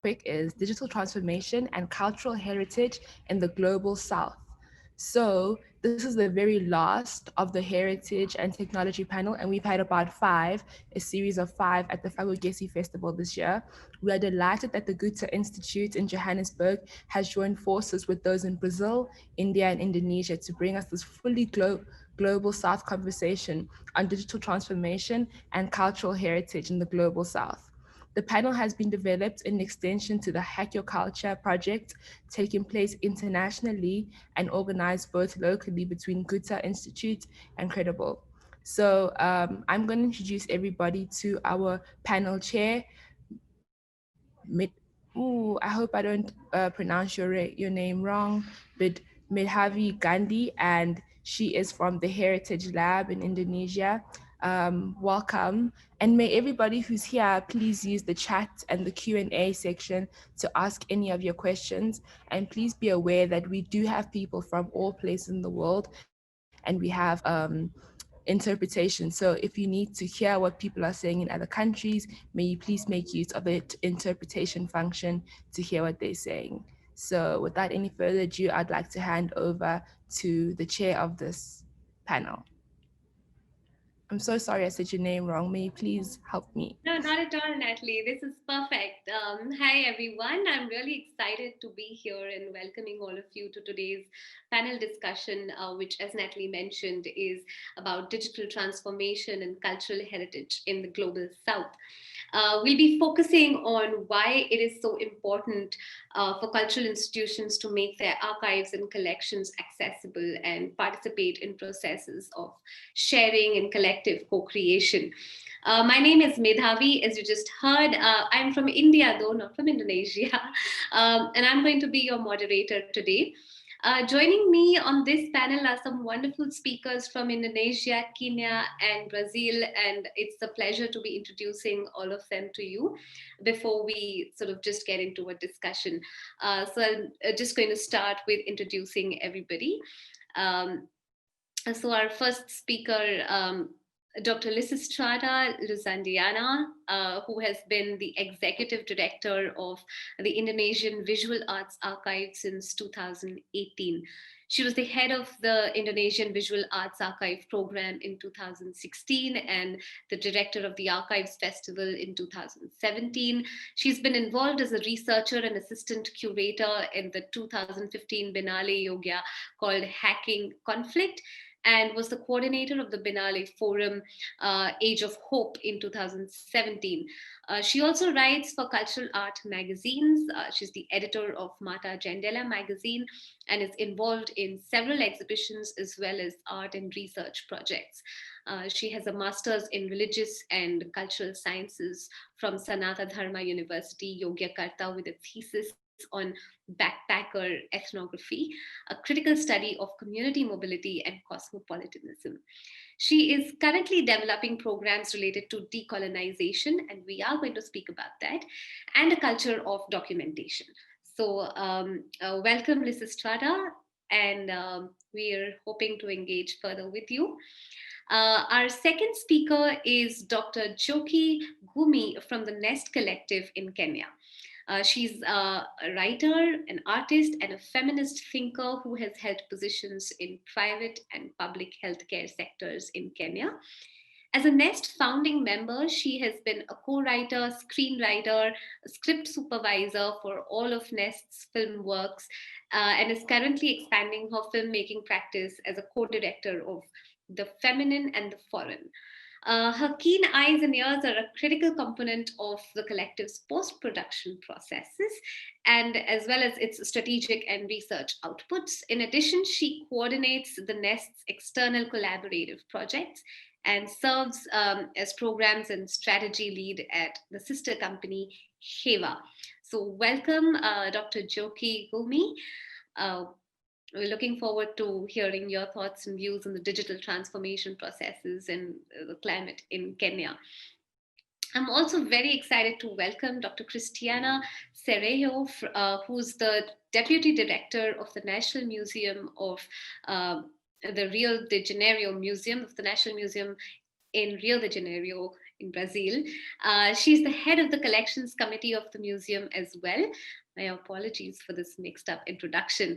quick is Digital Transformation and Cultural Heritage in the Global South. So this is the very last of the Heritage and Technology panel, and we've had about five, a series of five at the Fagogesi Festival this year. We are delighted that the Goethe-Institut in Johannesburg has joined forces with those in Brazil, India, and Indonesia to bring us this fully global South conversation on digital transformation and cultural heritage in the global South. The panel has been developed in extension to the Hack Your Culture project taking place internationally and organized both locally between Goethe-Institut and Credible. So I'm going to introduce everybody to our panel chair, I hope I don't pronounce your name wrong, but Midhavi Gandhi, and she is from the Heritage Lab in Indonesia. Welcome, and may everybody who's here please use the chat and the Q&A section to ask any of your questions. And please be aware that we do have people from all places in the world, and we have interpretation. So if you need to hear what people are saying in other countries, may you please make use of the interpretation function to hear what they're saying. So without any further ado, I'd like to hand over to the chair of this panel. I'm so sorry I said your name wrong. May you please help me? No, not at all, Natalie. This is perfect. Hi, everyone. I'm really excited to be here and welcoming all of you to today's panel discussion, which, as Natalie mentioned, is about digital transformation and cultural heritage in the global South. We'll be focusing on why it is so important for cultural institutions to make their archives and collections accessible and participate in processes of sharing and collective co-creation. My name is Medhavi, as you just heard. I'm from India, though not from Indonesia, and I'm going to be your moderator today. Joining me on this panel are some wonderful speakers from Indonesia, Kenya, and Brazil, and it's a pleasure to be introducing all of them to you before we sort of just get into a discussion. So I'm just going to start with introducing everybody. So our first speaker, Dr. Strada Luzandiana, who has been the executive director of the Indonesian Visual Arts Archive since 2018. She was the head of the Indonesian Visual Arts Archive program in 2016 and the director of the Archives Festival in 2017. She's been involved as a researcher and assistant curator in the 2015 Biennale Yoga called Hacking Conflict, and was the coordinator of the Biennale Forum Age of Hope in 2017. She also writes for cultural art magazines. She's the editor of Mata Jendela magazine and is involved in several exhibitions as well as art and research projects. She has a master's in religious and cultural sciences from Sanata Dharma University, Yogyakarta, with a thesis on backpacker ethnography, a critical study of community mobility and cosmopolitanism. She is currently developing programs related to decolonization, and we are going to speak about that, and a culture of documentation. So welcome, Liz Strada, and we are hoping to engage further with you. Our second speaker is Dr. Joki Gumi from the Nest Collective in Kenya. She's a writer, an artist, and a feminist thinker who has held positions in private and public healthcare sectors in Kenya. As a Nest founding member, she has been a co-writer, screenwriter, a script supervisor for all of Nest's film works, and is currently expanding her filmmaking practice as a co-director of The Feminine and the Foreign. Her keen eyes and ears are a critical component of the collective's post-production processes, and as well as its strategic and research outputs. In addition, she coordinates the Nest's external collaborative projects and serves as programs and strategy lead at the sister company, Heva. So welcome, Dr. Joki Gumi. We're looking forward to hearing your thoughts and views on the digital transformation processes and the climate in Kenya. I'm also very excited to welcome Dr. Christiana Serejo, who's the Deputy Director of the National Museum of the Rio de Janeiro Museum of the National Museum in Rio de Janeiro in Brazil. She's the head of the collections committee of the museum as well. My apologies for this mixed up introduction.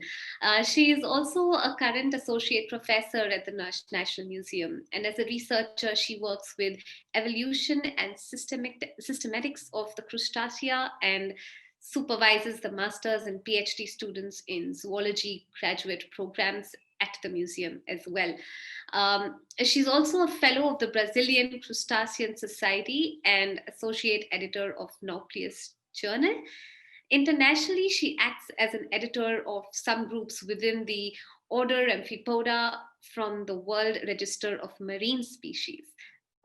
She is also a current associate professor at the National Museum. And as a researcher, she works with evolution and systematics of the crustacea and supervises the master's and PhD students in zoology graduate programs at the museum as well. She's also a fellow of the Brazilian Crustacean Society and associate editor of Nauplius Journal. Internationally, she acts as an editor of some groups within the order Amphipoda from the World Register of Marine Species.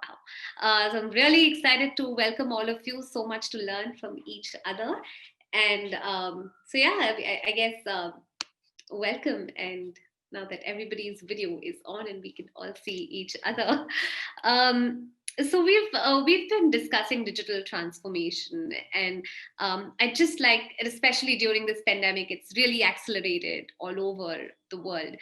Wow. So I'm really excited to welcome all of you. So much to learn from each other. And so, yeah, I guess welcome. And now that everybody's video is on and we can all see each other. So we've been discussing digital transformation, and I just like, especially during this pandemic, it's really accelerated all over the world.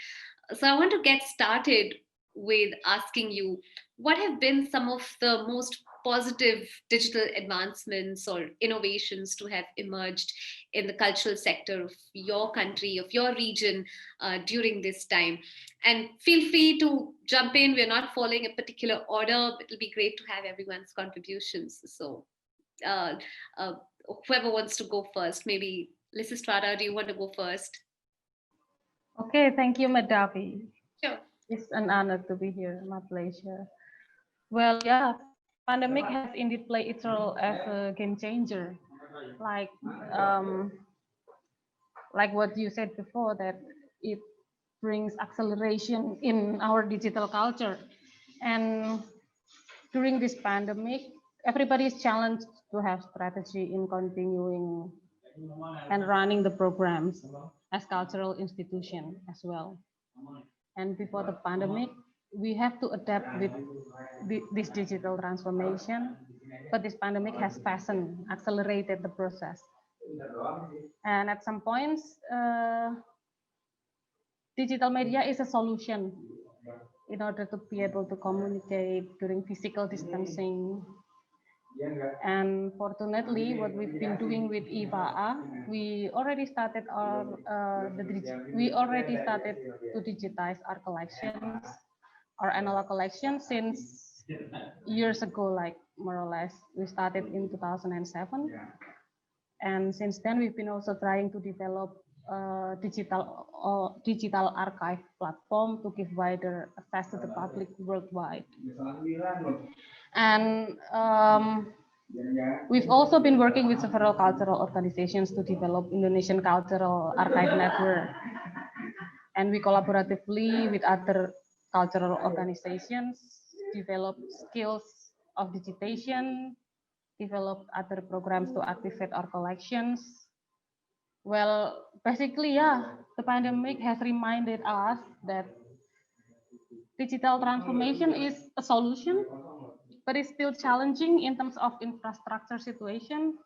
So I want to get started with asking you, what have been some of the most positive digital advancements or innovations to have emerged in the cultural sector of your country, of your region during this time? And feel free to jump in. We're not following a particular order. It'll be great to have everyone's contributions. So uh, uh, whoever wants to go first, maybe Strada, do you want to go first? Okay, thank you, Madhavi. Sure. It's an honor to be here. My pleasure. Well, yeah, pandemic has indeed played its role as a game changer. Like, um, like what you said before, that it brings acceleration in our digital culture. And during this pandemic, everybody is challenged to have strategy in continuing and running the programs as cultural institution as well. And before the pandemic, we have to adapt with this digital transformation, but this pandemic has fastened, accelerated the process. And at some points, digital media is a solution in order to be able to communicate during physical distancing. And fortunately, what we've been doing with IFAA, we already started we already started to digitize our collections, our analog collections since years ago, like more or less. We started in 2007, and since then we've been also trying to develop a digital archive platform to give wider access to the public worldwide. And we've also been working with several cultural organizations to develop Indonesian Cultural Archive Network. And we collaboratively with other cultural organizations develop skills of digitation, develop other programs to activate our collections. Well, basically, yeah, the pandemic has reminded us that digital transformation is a solution, but it's still challenging in terms of infrastructure situation,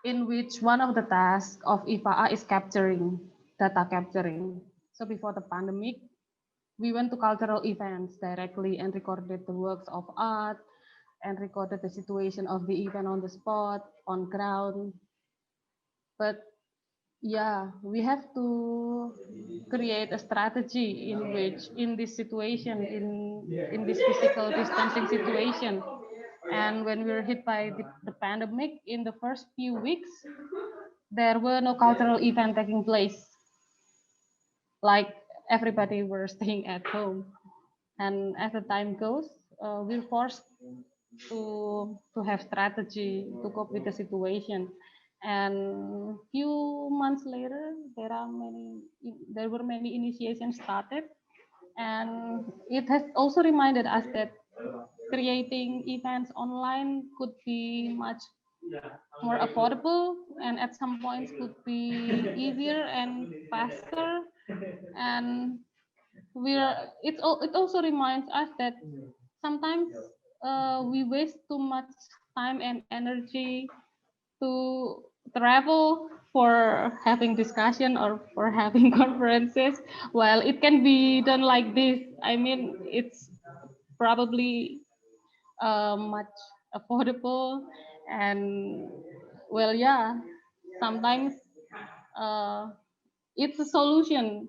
in which one of the tasks of IFAA is data capturing. So before the pandemic, we went to cultural events directly and recorded the works of art and recorded the situation of the event on the spot, on ground. But yeah, we have to create a strategy in which, in this situation, in this physical distancing situation, and when we were hit by the pandemic, in the first few weeks, there were no cultural event taking place. Like everybody were staying at home, and as the time goes, we're forced to have strategy to cope with the situation. And few months later, there were many initiations started, and it has also reminded us that creating events online could be much more affordable, and at some points could be easier and faster. And it also reminds us that sometimes we waste too much time and energy to travel for having discussion or for having conferences, while it can be done like this. I mean, it's probably much affordable, and well, yeah, sometimes uh, it's a solution,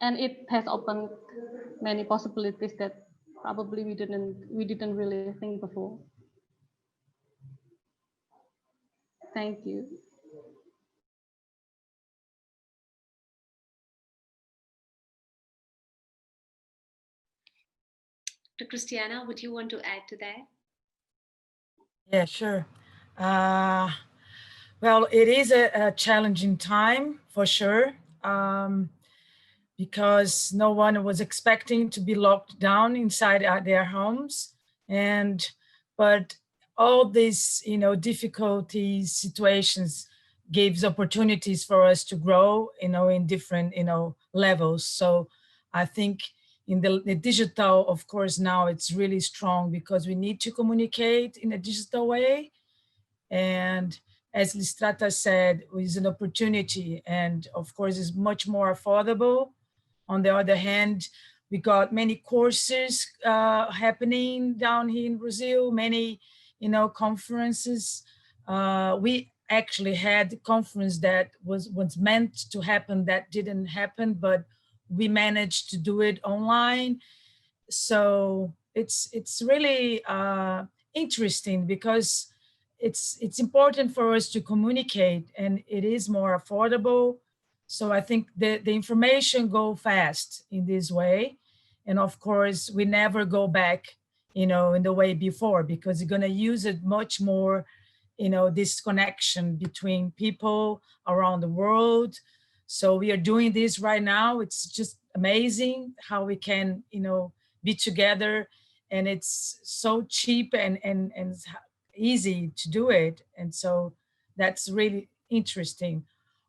and it has opened many possibilities that probably we didn't really think before. Thank you. To Christiana, would you want to add to that? Yeah, sure. Uh, well, it is a challenging time for sure, because no one was expecting to be locked down inside their homes, and but all these difficulties, situations gives opportunities for us to grow, in different levels. So I think in the digital, of course, now it's really strong because we need to communicate in a digital way. And as Listrata said, is an opportunity, and of course is much more affordable. On the other hand, we got many courses happening down here in Brazil, many conferences. We actually had a conference that was meant to happen that didn't happen, but we managed to do it online. So it's really interesting because it's important for us to communicate, and it is more affordable. So I think the information go fast in this way. And of course we never go back in the way before, because you're going to use it much more, this connection between people around the world. So we are doing this right now. It's just amazing how we can be together, and it's so cheap and easy to do it. And so that's really interesting.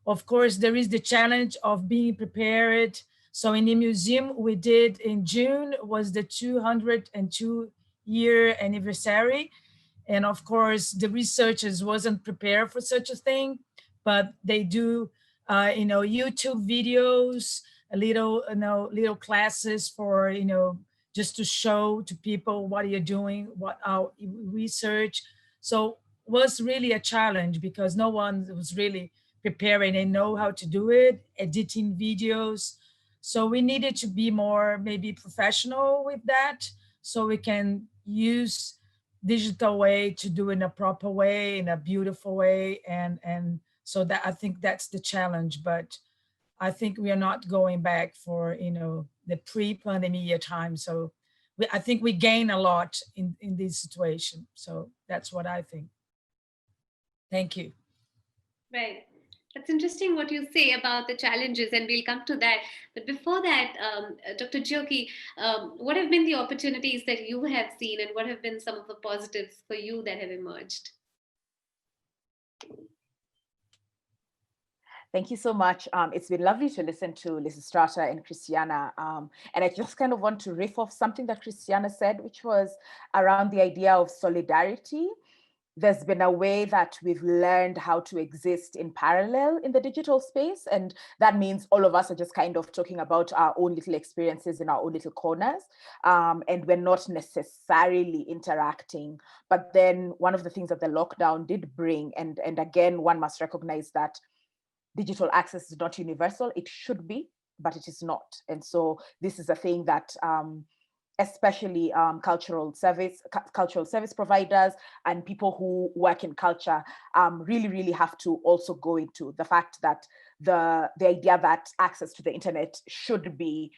Of course there is the challenge of being prepared. So in the museum we did in June was the 202-year anniversary, and of course the researchers wasn't prepared for such a thing, but they do YouTube videos, a little little classes for just to show to people what you're doing, what our research. So was really a challenge because no one was really preparing and know how to do it, editing videos. So we needed to be more maybe professional with that, so we can use digital way to do in a proper way, in a beautiful way. And so that, I think that's the challenge. But I think we are not going back for the pre-pandemic time. So I think we gain a lot in this situation. So that's what I think. Thank you. Right. That's interesting what you say about the challenges, and we'll come to that. But before that, Dr. Joki, what have been the opportunities that you have seen, and what have been some of the positives for you that have emerged? Thank you so much. It's been lovely to listen to Strata and Christiana. And I just kind of want to riff off something that Christiana said, which was around the idea of solidarity. There's been a way that we've learned how to exist in parallel in the digital space. And that means all of us are just kind of talking about our own little experiences in our own little corners. And we're not necessarily interacting. But then one of the things that the lockdown did bring, and again, one must recognize that digital access is not universal. It should be, but it is not. And so this is a thing that especially cultural service providers and people who work in culture really have to also go into the fact that the idea that access to the internet should be,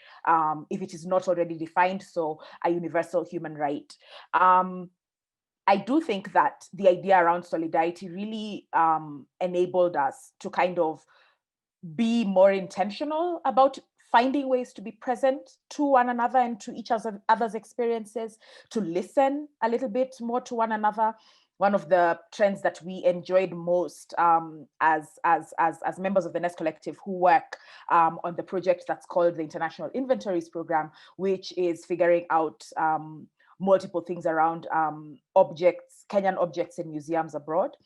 if it is not already defined, so a universal human right. I do think that the idea around solidarity really enabled us to kind of be more intentional about finding ways to be present to one another and to each other's experiences, to listen a little bit more to one another. One of the trends that we enjoyed most as members of the Nest Collective who work on the project that's called the International Inventories Program, which is figuring out multiple things around objects, Kenyan objects in museums abroad,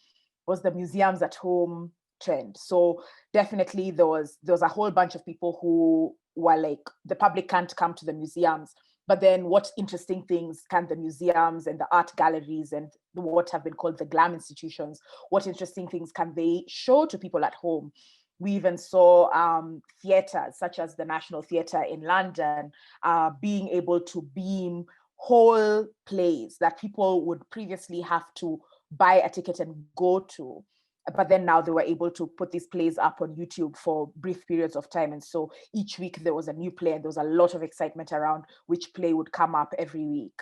was the museums at home trend. So definitely there was a whole bunch of people who were like, the public can't come to the museums, But then what interesting things can the museums and the art galleries and what have been called the glam institutions, what interesting things can they show to people at home? We even saw theatres such as the National Theatre in London being able to beam whole plays that people would previously have to buy a ticket and go to. But then now they were able to put these plays up on YouTube for brief periods of time. And so each week there was a new play, and there was a lot of excitement around which play would come up every week.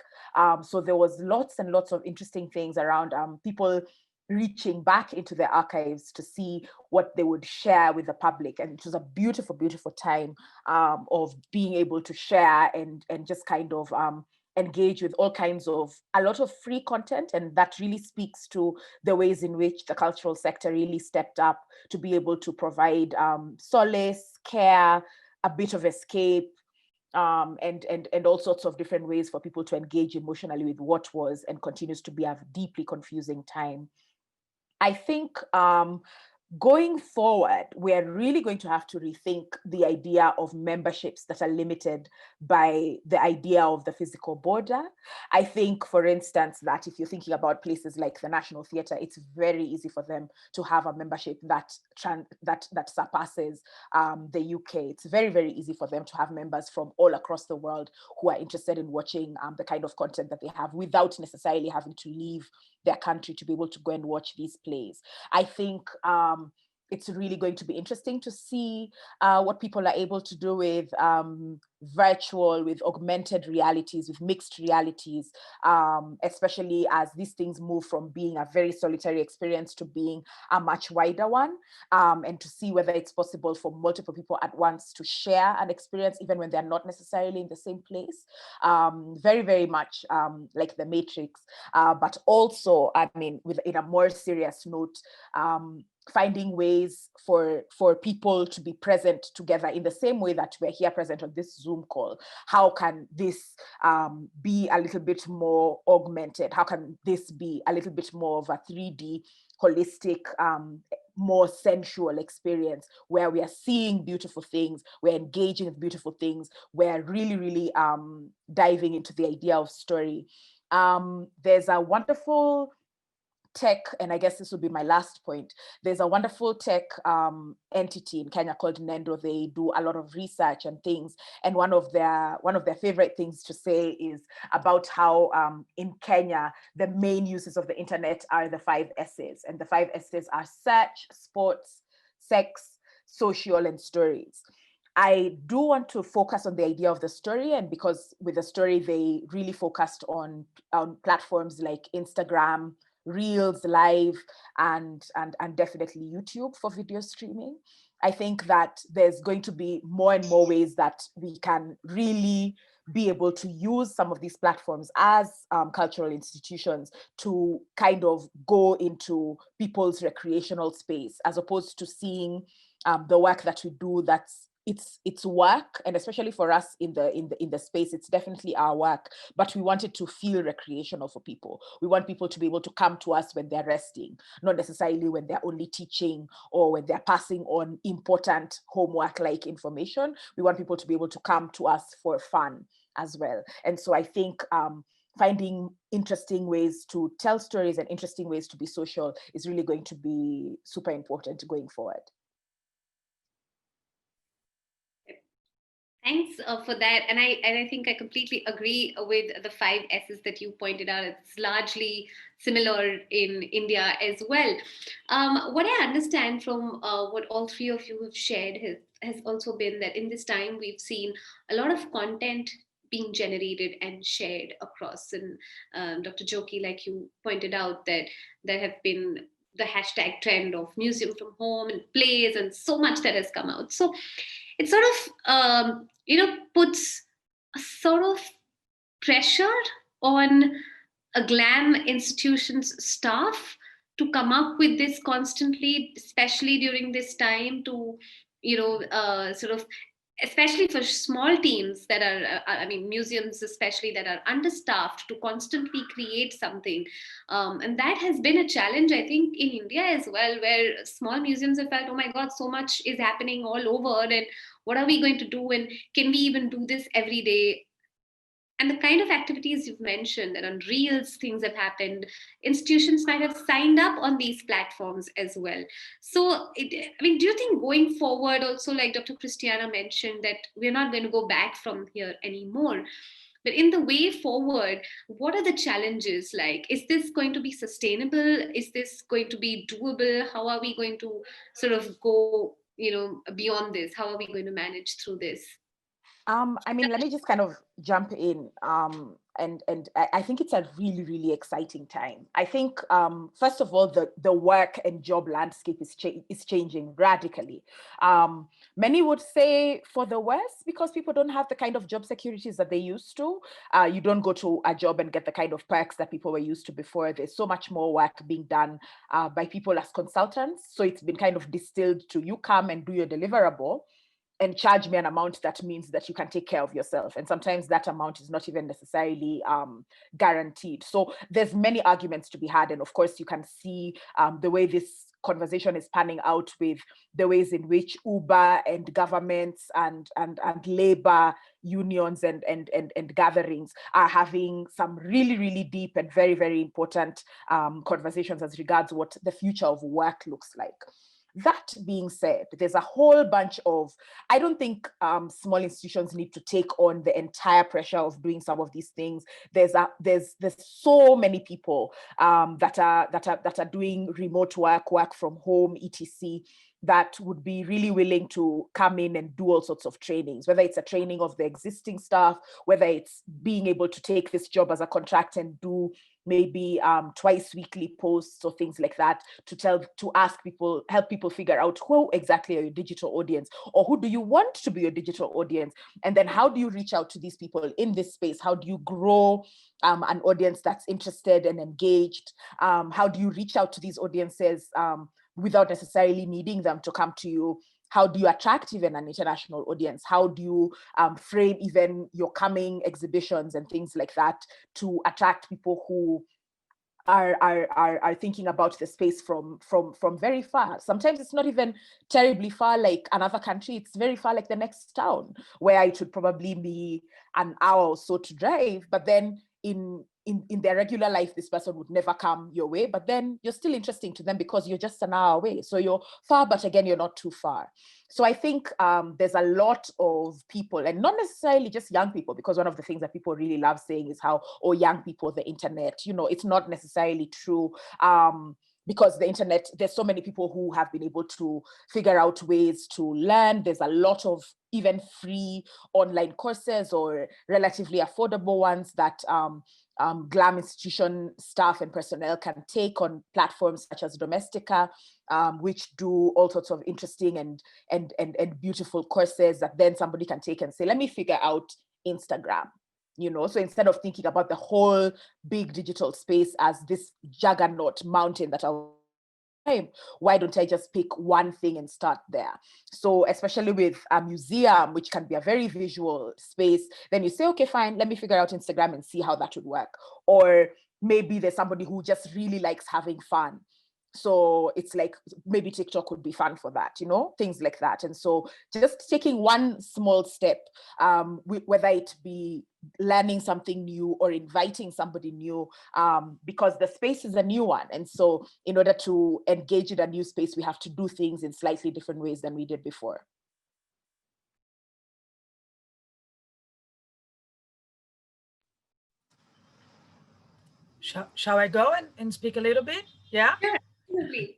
So there was lots and lots of interesting things around people reaching back into their archives to see what they would share with the public. And it was a beautiful, beautiful time of being able to share and just kind of engage with all kinds of, a lot of free content. And that really speaks to the ways in which the cultural sector really stepped up to be able to provide solace, care, a bit of escape, and all sorts of different ways for people to engage emotionally with what was and continues to be a deeply confusing time. I think going forward, we're really going to have to rethink the idea of memberships that are limited by the idea of the physical border. I think, for instance, that if you're thinking about places like the National Theatre, it's very easy for them to have a membership that surpasses the UK. It's very, very easy for them to have members from all across the world who are interested in watching the kind of content that they have without necessarily having to leave their country to be able to go and watch these plays. I think it's really going to be interesting to see what people are able to do with virtual, with augmented realities, with mixed realities, especially as these things move from being a very solitary experience to being a much wider one, and to see whether it's possible for multiple people at once to share an experience, even when they're not necessarily in the same place. Very, very much like the Matrix, but also, I mean, in a more serious note, finding ways for people to be present together in the same way that we're here present on this Zoom call. How can this be a little bit more augmented? How can this be a little bit more of a 3D, holistic, more sensual experience where we are seeing beautiful things, we're engaging with beautiful things, we're really, really diving into the idea of story. There's a wonderful tech, and I guess this will be my last point. There's a wonderful tech entity in Kenya called Nendo. They do a lot of research and things, and one of their favorite things to say is about how in Kenya the main uses of the internet are the 5 S's, and the 5 S's are search, sports, sex, social, and stories. I do want to focus on the idea of the story, and because with the story they really focused on platforms like Instagram, Reels, Live, and definitely YouTube for video streaming. I think that there's going to be more and more ways that we can really be able to use some of these platforms as cultural institutions to kind of go into people's recreational space, as opposed to seeing the work that we do that's it's work, and especially for us in the space, it's definitely our work, but we want it to feel recreational for people. We want people to be able to come to us when they're resting, not necessarily when they're only teaching or when they're passing on important homework like information. We want people to be able to come to us for fun as well. And so I think finding interesting ways to tell stories and interesting ways to be social is really going to be super important going forward. Thanks for that. And I think I completely agree with the 5 S's that you pointed out. It's largely similar in India as well. What I understand from what all three of you have shared has also been that in this time we've seen a lot of content being generated and shared across. And Dr. Joki, like you pointed out, that there have been the hashtag trend of museum from home and plays and so much that has come out. So it sort of puts a sort of pressure on a glam institution's staff to come up with this constantly, especially during this time, to sort of, especially for small teams that are museums especially that are understaffed, to constantly create something, and that has been a challenge, I think, in India as well, where small museums have felt, oh my god, so much is happening all over, and what are we going to do, and can we even do this every day? And the kind of activities you've mentioned, that on Reels things have happened, institutions might have signed up on these platforms as well. So, I mean, do you think going forward, also like Dr. Christiana mentioned, that we're not going to go back from here anymore? But in the way forward, what are the challenges like? Is this going to be sustainable? Is this going to be doable? How are we going to sort of go, beyond this? How are we going to manage through this? I mean, let me just kind of jump in. And I think it's a really, really exciting time. I think, first of all, the work and job landscape is changing radically. Many would say for the worse, because people don't have the kind of job securities that they used to. You don't go to a job and get the kind of perks that people were used to before. There's so much more work being done by people as consultants. So it's been kind of distilled to, you come and do your deliverable and charge me an amount that means that you can take care of yourself. And sometimes that amount is not even necessarily guaranteed. So there's many arguments to be had. And of course, you can see the way this conversation is panning out with the ways in which Uber and governments and labor unions and gatherings are having some really, really deep and very, very important conversations as regards what the future of work looks like. That being said, there's a whole bunch of, I don't think small institutions need to take on the entire pressure of doing some of these things. There's so many people that are doing remote work from home, etc., that would be really willing to come in and do all sorts of trainings, whether it's a training of the existing staff, whether it's being able to take this job as a contract and do maybe twice weekly posts or things like that, to ask people, help people figure out who exactly are your digital audience, or who do you want to be your digital audience, and then how do you reach out to these people in this space? How do you grow an audience that's interested and engaged? How do you reach out to these audiences without necessarily needing them to come to you? How do you attract even an international audience? How do you frame even your coming exhibitions and things like that to attract people who are thinking about the space from very far? Sometimes it's not even terribly far, like another country. It's very far, like the next town, where it would probably be an hour or so to drive. But then in their regular life, this person would never come your way, but then you're still interesting to them because you're just an hour away. So you're far, but again, you're not too far. So I think there's a lot of people, and not necessarily just young people, because one of the things that people really love saying is how, oh, young people, the internet, it's not necessarily true. Because the internet, there's so many people who have been able to figure out ways to learn. There's a lot of even free online courses or relatively affordable ones that GLAM institution staff and personnel can take on platforms such as Domestika, which do all sorts of interesting and beautiful courses that then somebody can take and say, let me figure out Instagram. So instead of thinking about the whole big digital space as this juggernaut mountain that I'll time, why don't I just pick one thing and start there? So especially with a museum, which can be a very visual space, then you say, okay, fine, let me figure out Instagram and see how that would work. Or maybe there's somebody who just really likes having fun. So it's like, maybe TikTok would be fun for that, things like that. And so just taking one small step, whether it be learning something new or inviting somebody new, because the space is a new one. And so in order to engage in a new space, we have to do things in slightly different ways than we did before. Shall I go and speak a little bit? Yeah? Yeah, absolutely.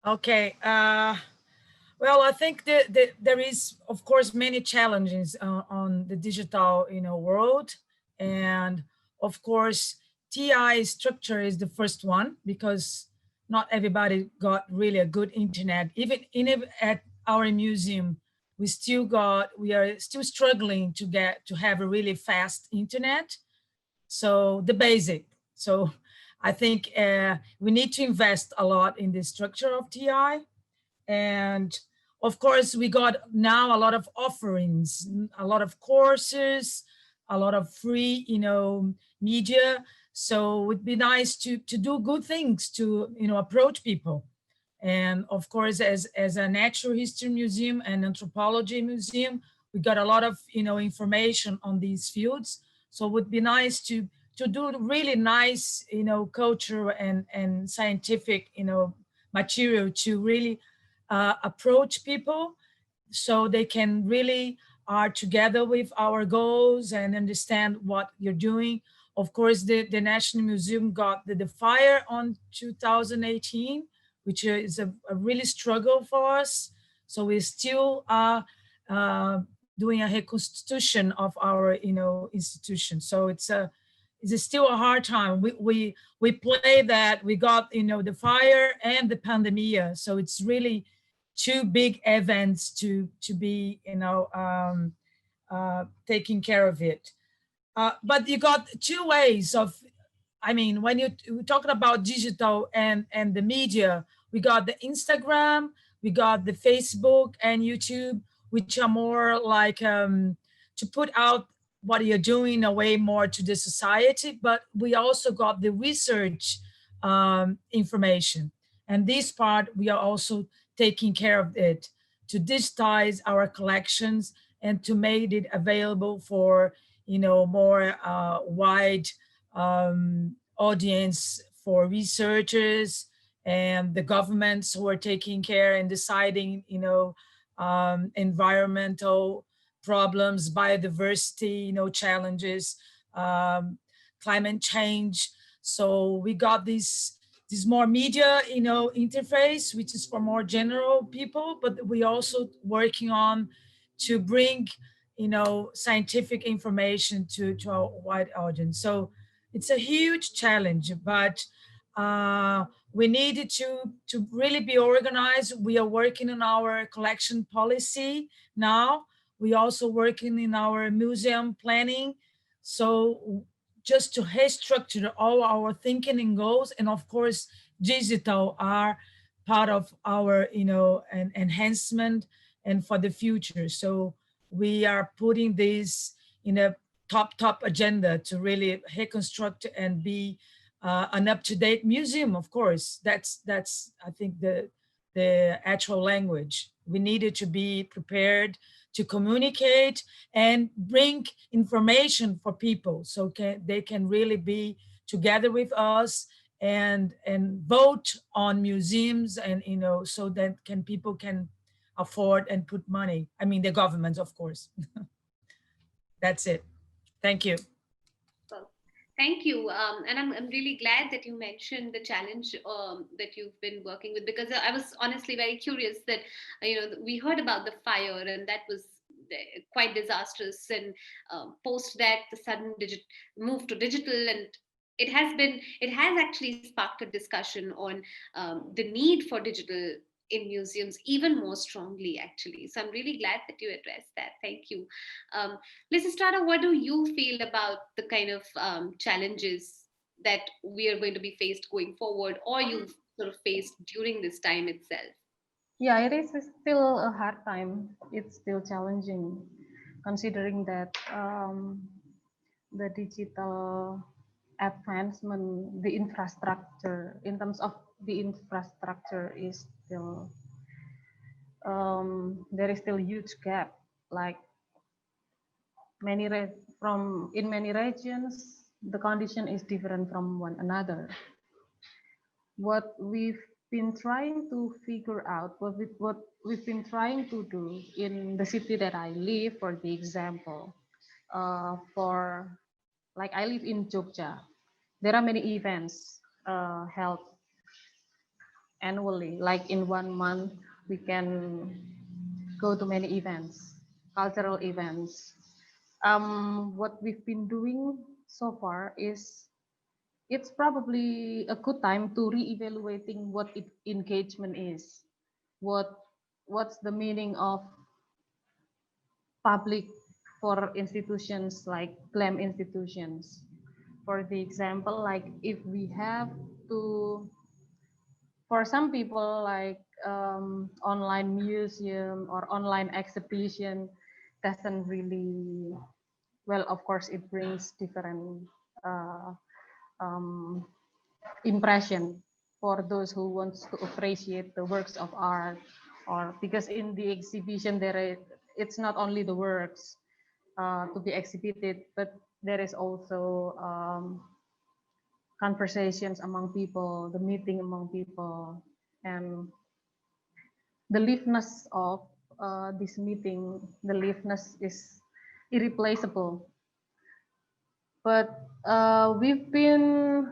Okay. Well, I think that there is, of course, many challenges on the digital, world. And of course, TI structure is the first one, because not everybody got really a good internet. Even at our museum, we are still struggling to have a really fast internet. So the basic. So I think we need to invest a lot in the structure of TI. And of course, we got now a lot of offerings, a lot of courses, a lot of free, media. So it would be nice to do good things, to, approach people. And of course, as a natural history museum and anthropology museum, we got a lot of, information on these fields. So it would be nice to do really nice, culture and scientific, material to really approach people so they can really are together with our goals and understand what you're doing. Of course, the National Museum got the fire on 2018, which is a really struggle for us. So we still are doing a reconstitution of our, institution. So it's still a hard time. We play that we got, the fire and the pandemia. So it's really two big events to be, taking care of it. But you got two ways of, I mean, when we're talking about digital and the media, we got the Instagram, we got the Facebook and YouTube, which are more like to put out what you're doing away more to the society. But we also got the research information, and this part we are also taking care of it to digitize our collections and to make it available for more wide audience for researchers and the governments who are taking care and deciding, environmental problems, biodiversity, challenges, um, climate change. So we got this more media, interface, which is for more general people, but we also working on to bring, scientific information to a wide audience. So it's a huge challenge, but we needed to really be organized. We are working on our collection policy now. We also working in our museum planning. So just to restructure all our thinking and goals, and of course, digital are part of our, enhancement and for the future. So we are putting this in a top agenda to really reconstruct and be an up-to-date museum. Of course, that's I think the actual language. We needed to be prepared to communicate and bring information for people so they can really be together with us and vote on museums, and so that people can afford and put money. I mean, the government, of course. That's it. Thank you. Well, thank you. And I'm really glad that you mentioned the challenge that you've been working with, because I was honestly very curious that, we heard about the fire and that was quite disastrous. And post that, the sudden move to digital, and it has actually sparked a discussion on the need for digital in museums even more strongly, actually. So I'm really glad that you addressed that. Thank you. Mrs. Strada, what do you feel about the kind of challenges that we are going to be faced going forward, or you've sort of faced during this time itself? Yeah, it is still a hard time. It's still challenging, considering that the digital advancement, the infrastructure, in terms of the infrastructure, is still there is still huge gap. Like in many regions, the condition is different from one another. What we've been trying to figure out, what we've been trying to do in the city that I live, for the example, for like I live in Jogja, there are many events held annually. Like in 1 month, we can go to many events, cultural events. What we've been doing so far is it's probably a good time to re-evaluating what engagement is. What's the meaning of public for institutions like GLAM institutions? For the example, like if we have to, for some people, like online museum or online exhibition doesn't really, well, of course, it brings different uh, um, impression for those who wants to appreciate the works of art, or because in the exhibition it's not only the works to be exhibited, but there is also conversations among people, the meeting among people, and the liveness of this meeting, the liveness is irreplaceable. But we've been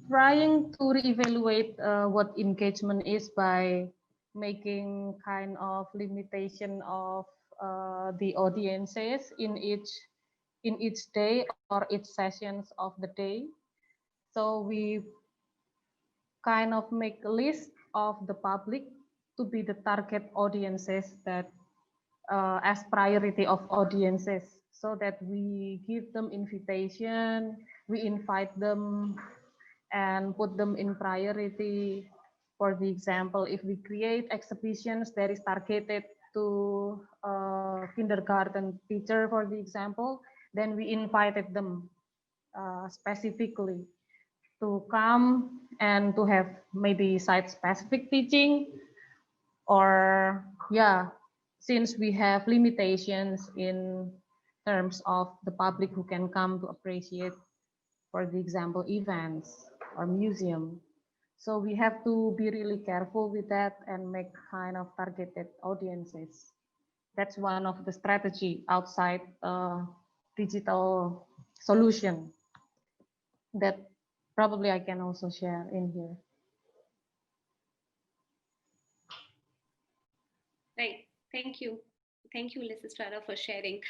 trying to reevaluate what engagement is by making kind of limitation of the audiences in each day or each sessions of the day. So we kind of make a list of the public to be the target audiences that as priority of audiences, so that we give them invitation, we invite them and put them in priority. For the example, if we create exhibitions that is targeted to kindergarten teacher, for the example, then we invited them specifically to come and to have maybe site-specific teaching, or yeah, since we have limitations in terms of the public who can come to appreciate, for the example, events or museum. So we have to be really careful with that and make kind of targeted audiences. That's one of the strategy outside digital solution that probably I can also share in here. Right. Thank you. Thank you, Strada, for sharing.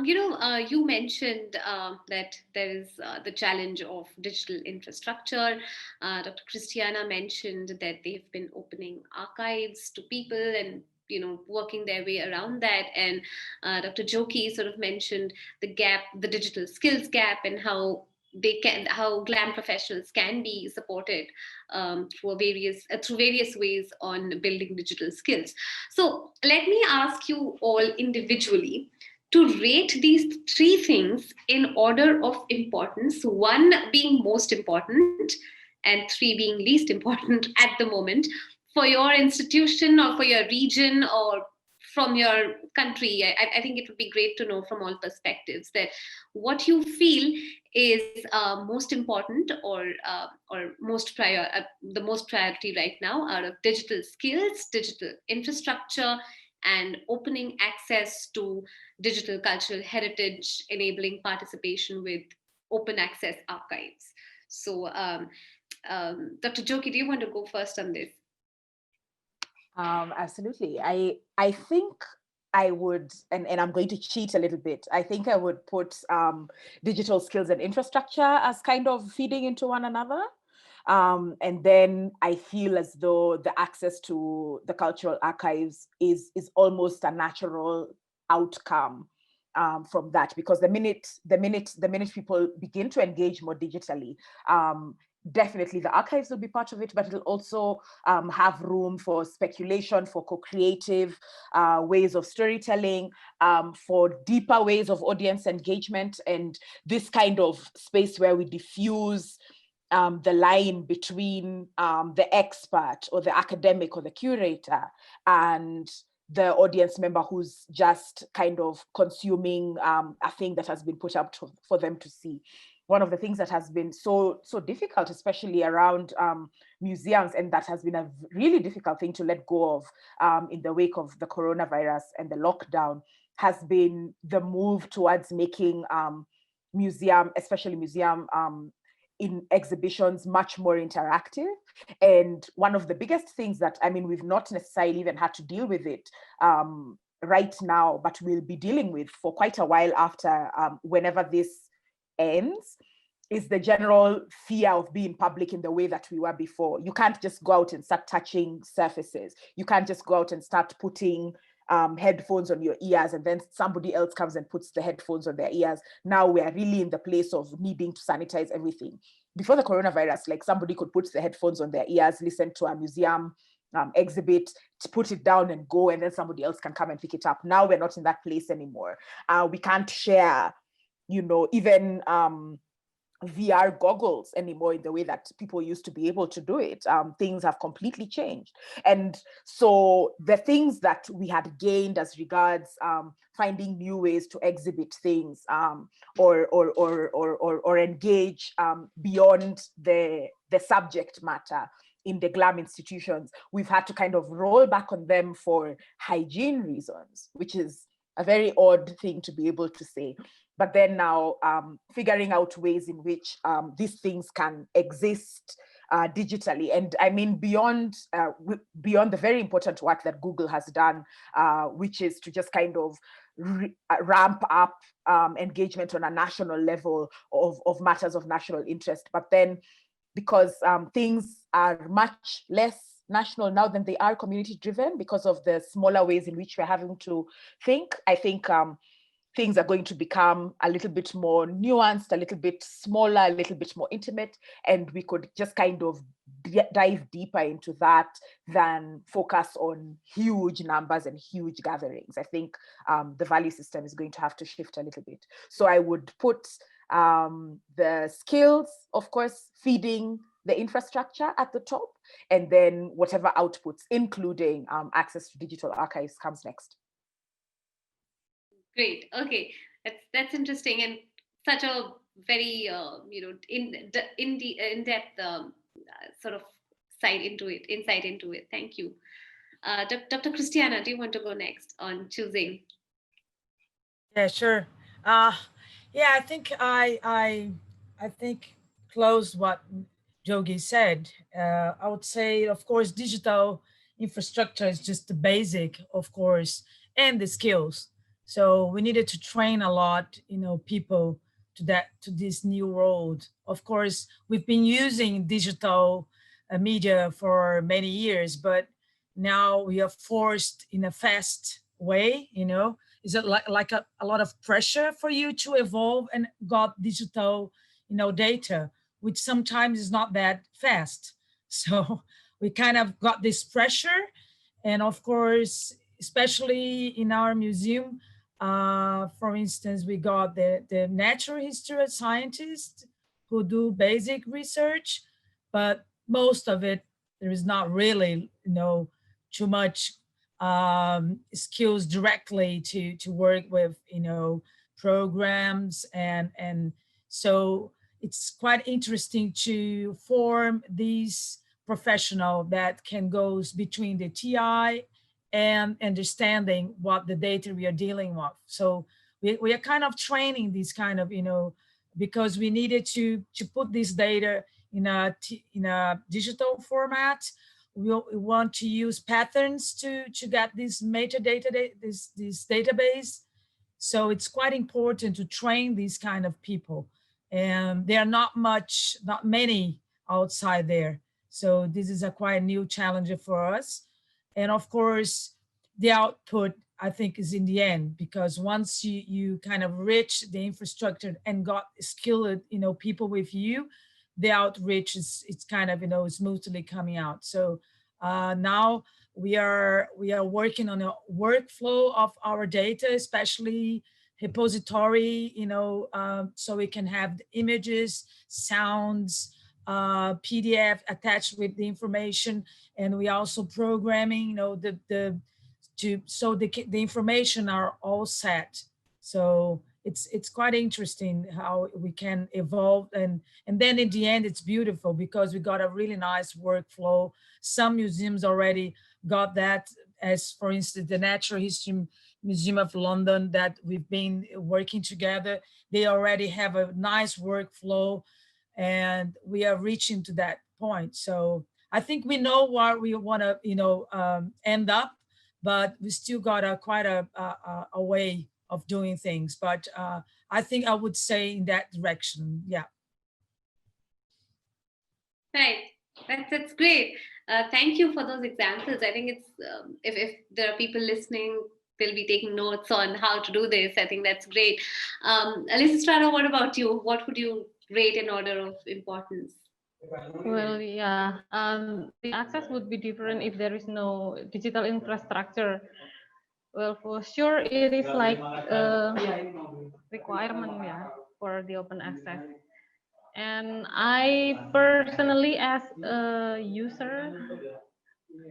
You mentioned that there is the challenge of digital infrastructure. Dr. Christiana mentioned that they've been opening archives to people and working their way around that. And Dr. Joki sort of mentioned the gap, the digital skills gap, and how GLAM professionals can be supported through various ways on building digital skills. So let me ask you all individually to rate these three things in order of importance, one being most important and three being least important at the moment for your institution or for your region or from your country. I think it would be great to know from all perspectives that what you feel is most important or the most priority right now out of digital skills, digital infrastructure, and opening access to digital cultural heritage, enabling participation with open access archives. So, Dr. Joki, do you want to go first on this? Absolutely. I think I would, and I'm going to cheat a little bit. I think I would put digital skills and infrastructure as kind of feeding into one another. And then I feel as though the access to the cultural archives is almost a natural outcome from that, because the minute people begin to engage more digitally, definitely the archives will be part of it, but it'll also have room for speculation, for co-creative ways of storytelling, for deeper ways of audience engagement, and this kind of space where we diffuse the line between the expert or the academic or the curator and the audience member who's just kind of consuming a thing that has been put up for them to see. One of the things that has been so difficult, especially around museums, and that has been a really difficult thing to let go of in the wake of the coronavirus and the lockdown, has been the move towards making especially museum in exhibitions much more interactive. And one of the biggest things that, I mean, we've not necessarily even had to deal with it right now, but we'll be dealing with for quite a while after whenever this ends, is the general fear of being public in the way that we were before. You can't just go out and start touching surfaces. You can't just go out and start putting headphones on your ears and then somebody else comes and puts the headphones on their ears. Now we are really in the place of needing to sanitize everything. Before the coronavirus, like, somebody could put the headphones on their ears, listen to a museum exhibit, to put it down and go, and then somebody else can come and pick it up. Now we're not in that place anymore. We can't share, even VR goggles anymore in the way that people used to be able to do it. Things have completely changed. And so the things that we had gained as regards finding new ways to exhibit things or engage beyond the subject matter in the GLAM institutions, we've had to kind of roll back on them for hygiene reasons, which is a very odd thing to be able to say. But then now figuring out ways in which these things can exist digitally. And I mean, beyond the very important work that Google has done, which is to just kind of ramp up engagement on a national level of matters of national interest. But then because things are much less national now than they are community driven because of the smaller ways in which we're having to think, I think things are going to become a little bit more nuanced, a little bit smaller, a little bit more intimate, and we could just kind of dive deeper into that than focus on huge numbers and huge gatherings. I think the value system is going to have to shift a little bit. So I would put the skills, of course, feeding the infrastructure at the top, and then whatever outputs, including access to digital archives, comes next. Great. Okay, that's interesting and such a very in-depth sort of insight into it. Thank you, Dr. Christiana. Do you want to go next on choosing? Yeah, sure. Yeah, I think I think close what Jogi said. I would say, of course, digital infrastructure is just the basic, of course, and the skills. So we needed to train a lot, people to this new world. Of course, we've been using digital media for many years, but now we are forced in a fast way. Is it like a lot of pressure for you to evolve and got digital, data, which sometimes is not that fast. So we kind of got this pressure, and of course, especially in our museum, for instance, we got the natural history scientists who do basic research, but most of it, there is not really, too much skills directly to work with, programs. And so it's quite interesting to form these professional that can go between the TI and understanding what the data we are dealing with. So we are kind of training these kind of, because we needed to put this data in a digital format. We want to use patterns to get this metadata, this database. So it's quite important to train these kind of people. And there are not many outside there. So this is a quite new challenge for us. And of course, the output, I think, is in the end, because once you kind of reach the infrastructure and got skilled, people with you, the outreach it's kind of, smoothly coming out. So now we are working on a workflow of our data, especially repository, so we can have images, sounds, PDF attached with the information, and we also programming, so the information are all set. So it's quite interesting how we can evolve, and then in the end it's beautiful because we got a really nice workflow. Some museums already got that, as for instance the Natural History Museum of London that we've been working together. They already have a nice workflow, and we are reaching to that point. So I think we know where we want to end up, but we still got quite a way of doing things. But I think I would say in that direction. Yeah. Right. That's great. Thank you for those examples. I think it's if there are people listening, they'll be taking notes on how to do this. I think that's great. Alisa Strada, what about you? What would you rate in order of importance? Well, yeah, the access would be different if there is no digital infrastructure. Well, for sure, it is like a requirement, yeah, for the open access. And I personally, as a user,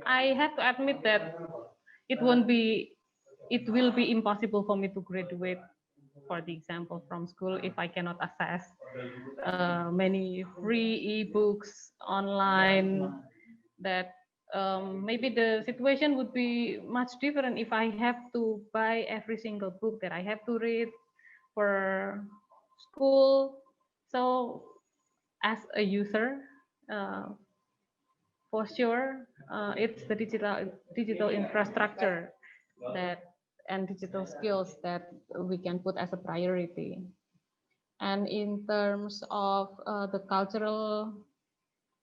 I have to admit that it won't be, it will be impossible for me to graduate, for the example, from school if I cannot access many free ebooks online. That maybe the situation would be much different if I have to buy every single book that I have to read for school. So as a user, uh, for sure, it's the digital infrastructure that and digital skills that we can put as a priority. And in terms of the cultural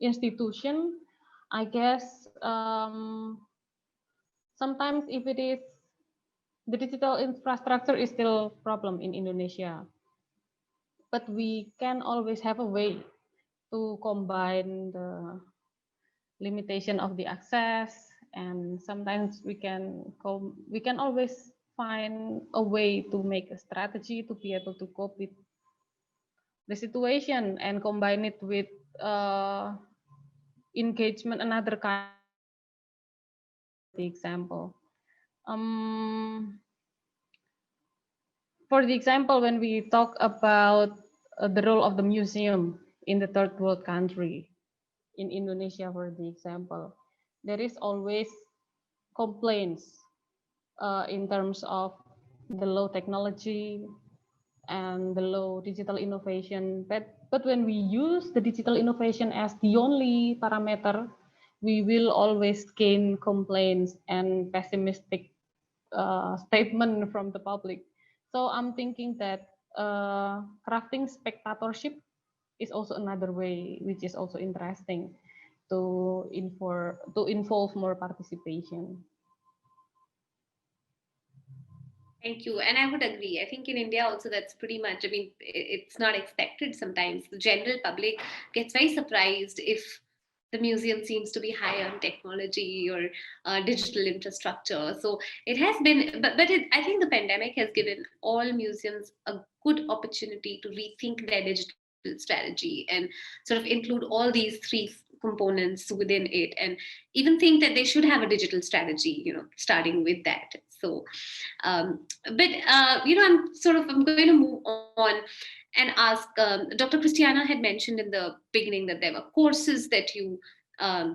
institution, I guess sometimes if it is the digital infrastructure is still a problem in Indonesia, but we can always have a way to combine the limitation of the access, and sometimes we can always find a way to make a strategy to be able to cope with the situation and combine it with uh, engagement, another kind of the example. Um, for the example, when we talk about the role of the museum in the third world country, in Indonesia, for the example, there is always complaints in terms of the low technology and the low digital innovation. But when we use the digital innovation as the only parameter, we will always gain complaints and pessimistic statement from the public. So I'm thinking that crafting spectatorship is also another way, which is also interesting to involve more participation. Thank you. And I would agree. I think in India also that's pretty much, I mean, it's not expected sometimes. The general public gets very surprised if the museum seems to be high on technology or digital infrastructure. So it has been, I think the pandemic has given all museums a good opportunity to rethink their digital strategy and sort of include all these three components within it, and even think that they should have a digital strategy, starting with that. So I'm going to move on and ask. Dr. Christiana had mentioned in the beginning that there were courses that you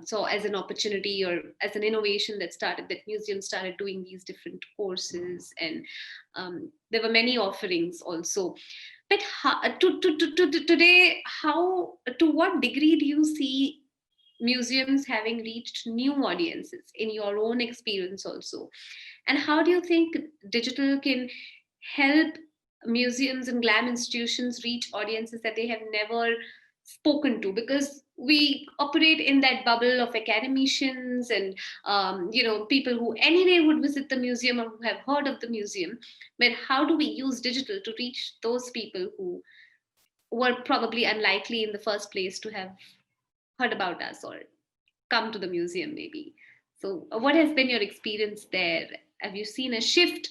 saw as an opportunity or as an innovation that museums started doing these different courses, and there were many offerings also. But today, to what degree do you see museums having reached new audiences in your own experience also? And how do you think digital can help museums and GLAM institutions reach audiences that they have never spoken to? Because we operate in that bubble of academicians and people who anyway would visit the museum or who have heard of the museum. But how do we use digital to reach those people who were probably unlikely in the first place to have heard about us or come to the museum maybe? So what has been your experience there? Have you seen a shift,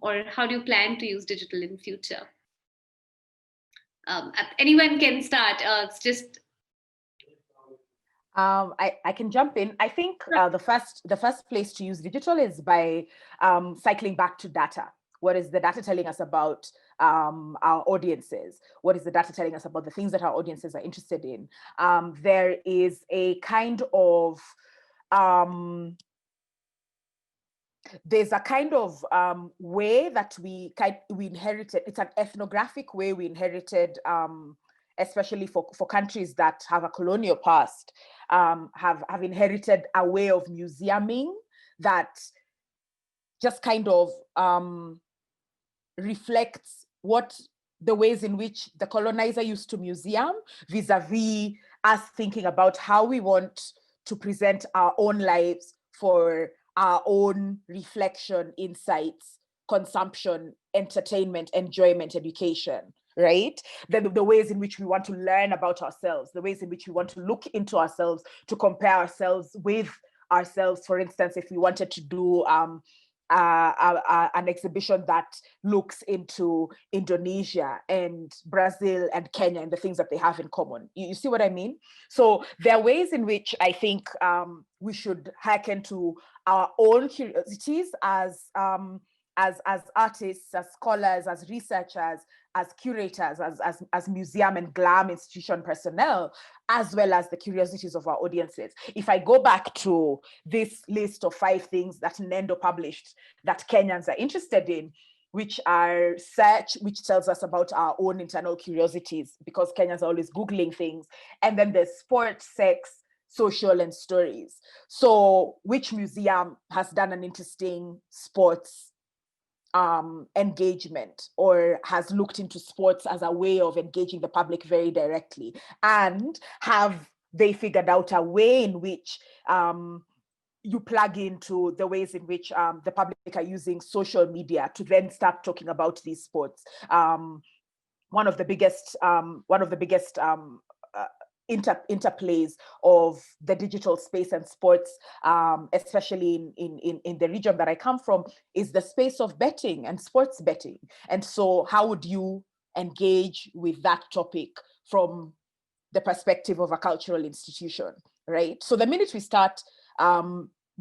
or how do you plan to use digital in future? Anyone can start. It's just I can jump in. I think the first place to use digital is by cycling back to data. What is the data telling us about our audiences? What is the data telling us about the things that our audiences are interested in? There is a kind of there's a kind of way that we inherited. It's an ethnographic way we inherited, especially for countries that have a colonial past, have inherited a way of museuming that just kind of reflects what the ways in which the colonizer used to museum vis-a-vis us thinking about how we want to present our own lives for our own reflection, insights, consumption, entertainment, enjoyment, education, right? The ways in which we want to learn about ourselves, the ways in which we want to look into ourselves, to compare ourselves with ourselves. For instance, if we wanted to do an exhibition that looks into Indonesia and Brazil and Kenya and the things that they have in common. You see what I mean? So there are ways in which I think we should hearken to our own curiosities as artists, as scholars, as researchers, as curators, as museum and GLAM institution personnel, as well as the curiosities of our audiences. If I go back to this list of 5 things that Nendo published that Kenyans are interested in, which are which tells us about our own internal curiosities, because Kenyans are always Googling things. And then there's sports, sex, social, and stories. So which museum has done an interesting sports engagement, or has looked into sports as a way of engaging the public very directly? And have they figured out a way in which you plug into the ways in which the public are using social media to then start talking about these sports? One of the biggest interplays of the digital space and sports, especially in the region that I come from, is the space of betting and sports betting. And so how would you engage with that topic from the perspective of a cultural institution, right? So the minute we start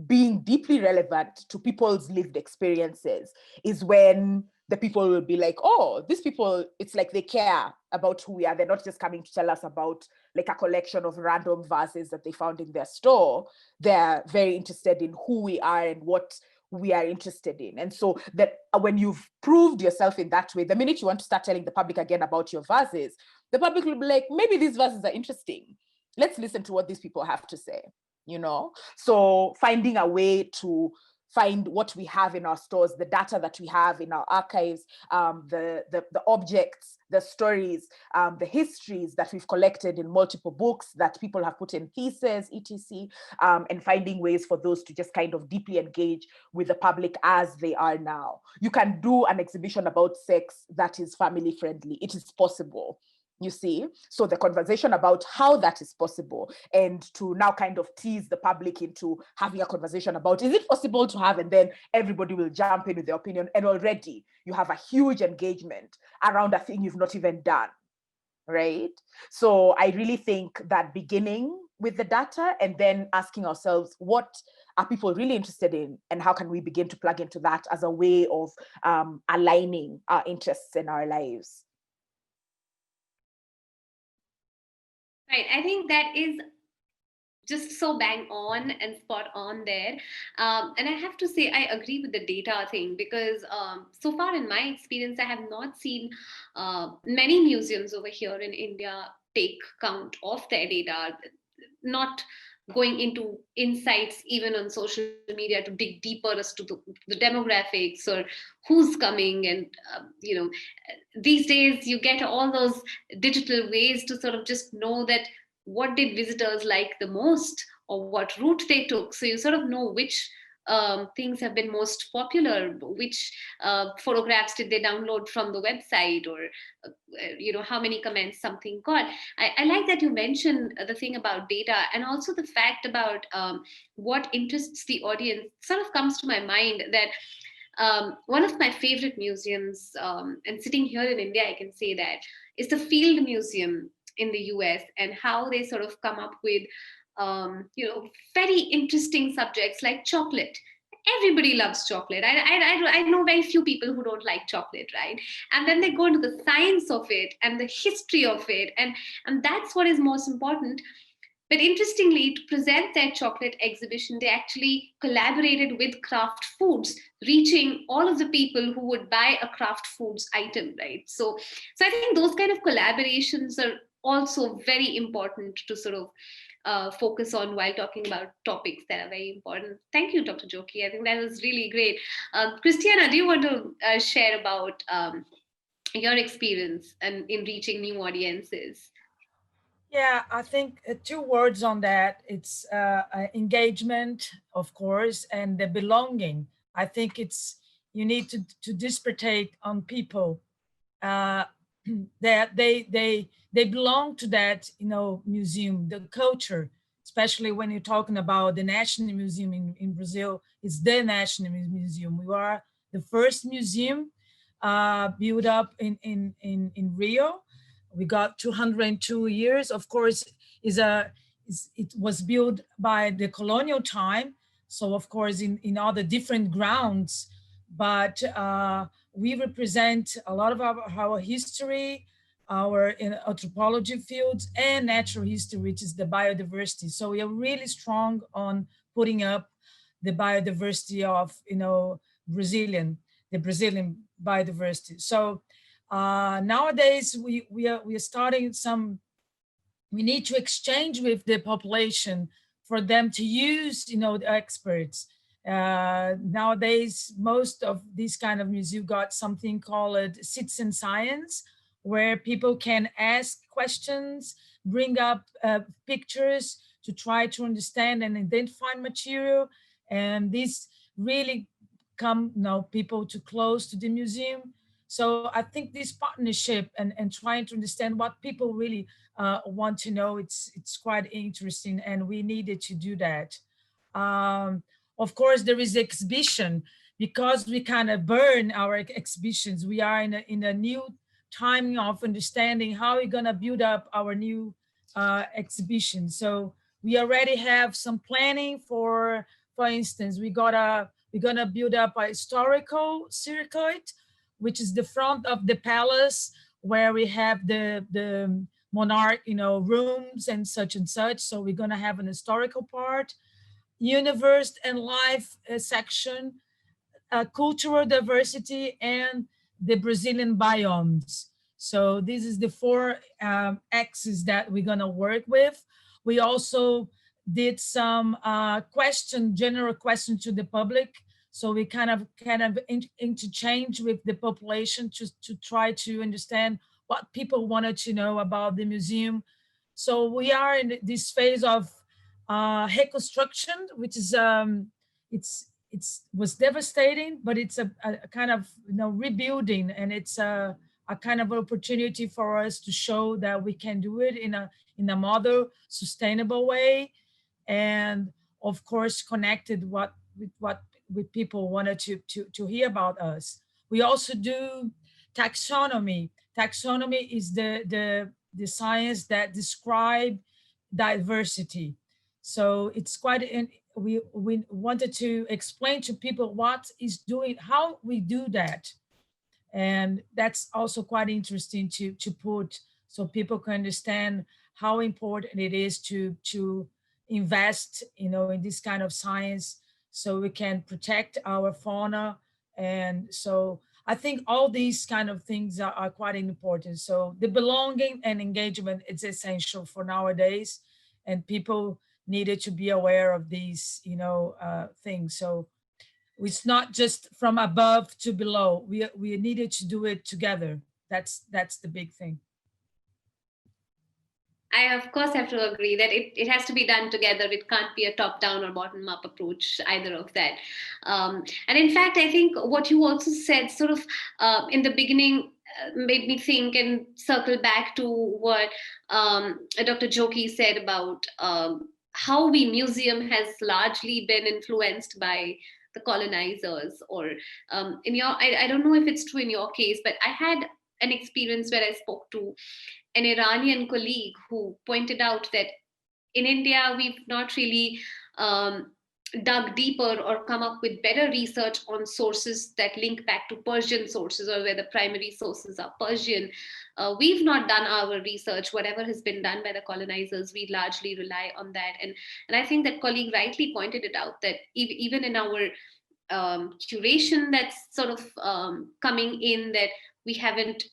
being deeply relevant to people's lived experiences is when the people will be like, oh, these people, it's like they care about who we are. They're not just coming to tell us about like a collection of random vases that they found in their store. They're very interested in who we are and what we are interested in. And so that when you've proved yourself in that way, the minute you want to start telling the public again about your vases, the public will be like, maybe these vases are interesting. Let's listen to what these people have to say, you know? So finding a way to find what we have in our stores, the data that we have in our archives, the objects, the stories, the histories that we've collected in multiple books that people have put in theses, etc., and finding ways for those to just kind of deeply engage with the public as they are now. You can do an exhibition about sex that is family friendly. It is possible. You see, so the conversation about how that is possible, and to now kind of tease the public into having a conversation about, is it possible to have, and then everybody will jump in with their opinion, and already you have a huge engagement around a thing you've not even done, right? So I really think that beginning with the data and then asking ourselves, what are people really interested in, and how can we begin to plug into that as a way of aligning our interests in our lives? Right. I think that is just so bang on and spot on there. And I have to say, I agree with the data thing, because so far in my experience, I have not seen many museums over here in India take count of their data, not going into insights even on social media to dig deeper as to the demographics or who's coming. And these days you get all those digital ways to sort of just know that what did visitors like the most, or what route they took, so you sort of know which things have been most popular, which photographs did they download from the website, or how many comments something got. I like that you mentioned the thing about data, and also the fact about what interests the audience. Sort of comes to my mind that one of my favorite museums, and sitting here in India, I can say that, is the Field Museum in the US, and how they sort of come up with very interesting subjects like chocolate. Everybody loves chocolate. I know very few people who don't like chocolate, right? And then they go into the science of it and the history of it, and that's what is most important. But interestingly, to present their chocolate exhibition, they actually collaborated with Kraft Foods, reaching all of the people who would buy a Kraft Foods item, right? So I think those kind of collaborations are also very important to sort of focus on while talking about topics that are very important. Thank you, Dr. Joki. I think that was really great. Christiana, do you want to share about your experience and in reaching new audiences? Yeah, I think 2 words on that. It's engagement, of course, and the belonging. I think you need to dispertate on people that they belong to that museum, the culture, especially when you're talking about the National Museum in Brazil. It's the National Museum. We are the first museum built up in Rio. We got 202 years. Of course, it was built by the colonial time. So of course, in all the different grounds, but we represent a lot of our history, our in anthropology fields and natural history, which is the biodiversity. So we are really strong on putting up the biodiversity of, the Brazilian biodiversity. So nowadays we are starting we need to exchange with the population for them to use, the experts. Nowadays, most of these kind of museum got something called citizen science, where people can ask questions, bring up pictures to try to understand and identify material. And this really come people too close to the museum. So I think this partnership and trying to understand what people really want to know, it's quite interesting, and we needed to do that. Of course, there is exhibition, because we kind of burn our exhibitions. We are in a new time of understanding how we're gonna build up our new exhibition. So we already have some planning. For instance, we're gonna build up a historical circuit, which is the front of the palace, where we have the monarch, rooms and such and such. So we're gonna have an historical part, universe and life section, cultural diversity, and the Brazilian biomes. So this is the four axes that we're gonna work with. We also did some general question to the public. So we kind of interchange with the population to try to understand what people wanted to know about the museum. So we are in this phase of reconstruction, which is it's was devastating, but it's a kind of rebuilding, and it's a kind of opportunity for us to show that we can do it in a more sustainable way, and of course connected with people wanted to hear about us. We also do taxonomy. Taxonomy is the science that describe diversity. So it's quite we wanted to explain to people what is doing, how we do that. And that's also quite interesting to put, so people can understand how important it is to invest, in this kind of science, so we can protect our fauna. And so I think all these kind of things are quite important. So the belonging and engagement is essential for nowadays, and people needed to be aware of these, things. So it's not just from above to below. We needed to do it together. That's the big thing. I, of course, have to agree that it has to be done together. It can't be a top-down or bottom-up approach, either of that. And in fact, I think what you also said sort of in the beginning made me think and circle back to what Dr. Joki said about how we museum has largely been influenced by the colonizers. Or I don't know if it's true in your case, but I had an experience where I spoke to an Iranian colleague who pointed out that in India, we've not really dug deeper or come up with better research on sources that link back to Persian sources, or where the primary sources are Persian. We've not done our research. Whatever has been done by the colonizers, we largely rely on that. And I think that colleague rightly pointed it out, that even in our curation that's sort of coming in, that we haven't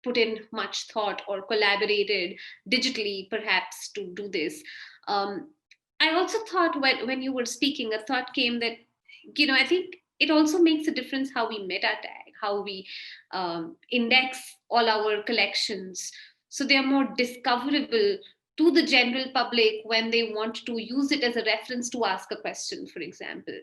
put in much thought or collaborated digitally perhaps to do this. I also thought when you were speaking, a thought came that, I think it also makes a difference how we meta tag, how we index all our collections. So they are more discoverable to the general public when they want to use it as a reference to ask a question, for example.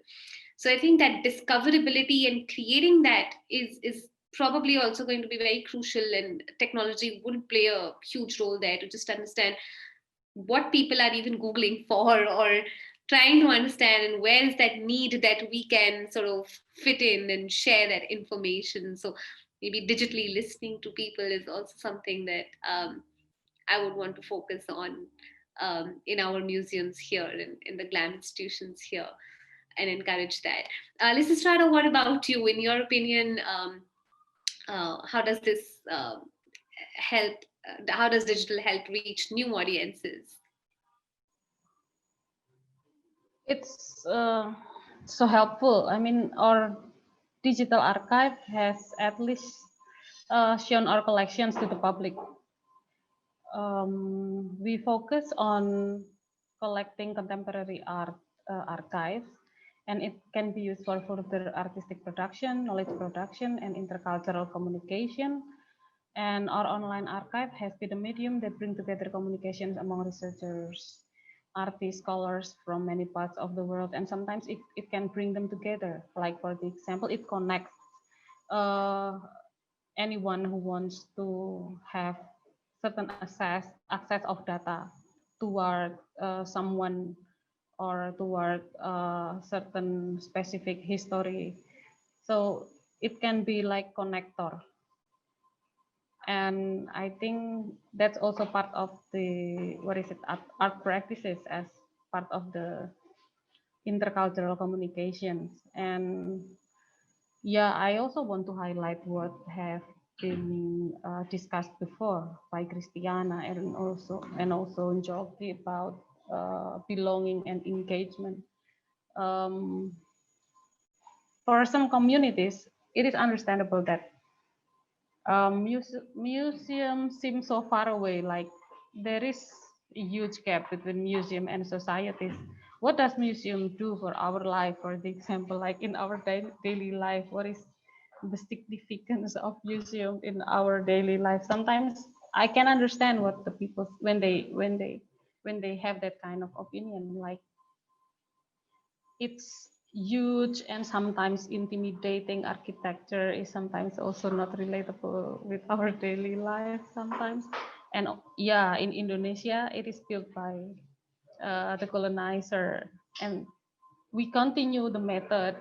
So I think that discoverability and creating that is probably also going to be very crucial, and technology would play a huge role there to just understand what people are even Googling for, or trying to understand, and where is that need that we can sort of fit in and share that information. So maybe digitally listening to people is also something that I would want to focus on in our museums here, in the GLAM institutions here, and encourage that. Lisa Strada, what about you? In your opinion, how does this help? How does digital help reach new audiences? It's so helpful. I mean, our digital archive has at least shown our collections to the public. We focus on collecting contemporary art archives, and it can be used for further artistic production, knowledge production, and intercultural communication. And our online archive has been a medium that brings together communications among researchers, artists, scholars from many parts of the world, and sometimes it can bring them together. Like for the example, it connects uh, anyone who wants to have certain access of data toward someone or toward certain specific history. So it can be like connector. And I think that's also part of the, what is it, art practices as part of the intercultural communications. And yeah, I also want to highlight what have been discussed before by Christiana and also Joki about belonging and engagement. Um, for some communities, it is understandable that museums seem so far away. Like there is a huge gap between museum and societies. What does museum do for our life? For the example, like in our daily life, what is the significance of museum in our daily life? Sometimes I can understand what the people when they have that kind of opinion. Like it's huge and sometimes intimidating. Architecture is sometimes also not relatable with our daily life sometimes. And yeah, in Indonesia it is built by the colonizer, and we continue the method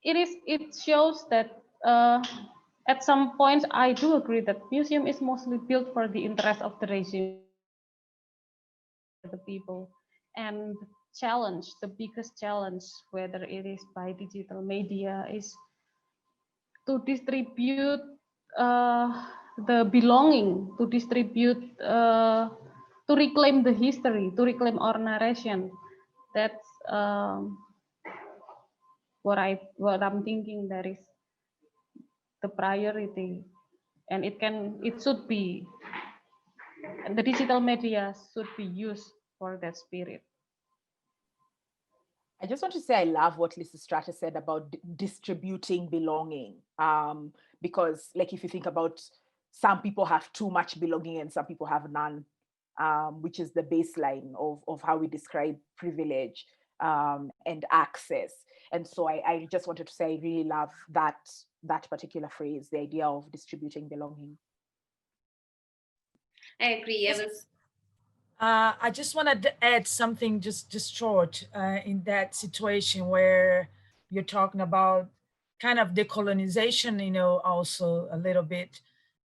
it shows that at some points I do agree that museum is mostly built for the interest of the regime, the people. And the biggest challenge, whether it is by digital media, is to distribute uh, the belonging, to distribute, to reclaim the history, to reclaim our narration. That's what I'm thinking. That is the priority, and it should be, the digital media should be used for that spirit. I just want to say I love what Lisa Strata said about distributing belonging. Because, like, if you think about, some people have too much belonging and some people have none, which is the baseline of how we describe privilege and access. And so I just wanted to say I really love that particular phrase, the idea of distributing belonging. I agree. I just wanted to add something just short in that situation where you're talking about kind of decolonization, also a little bit.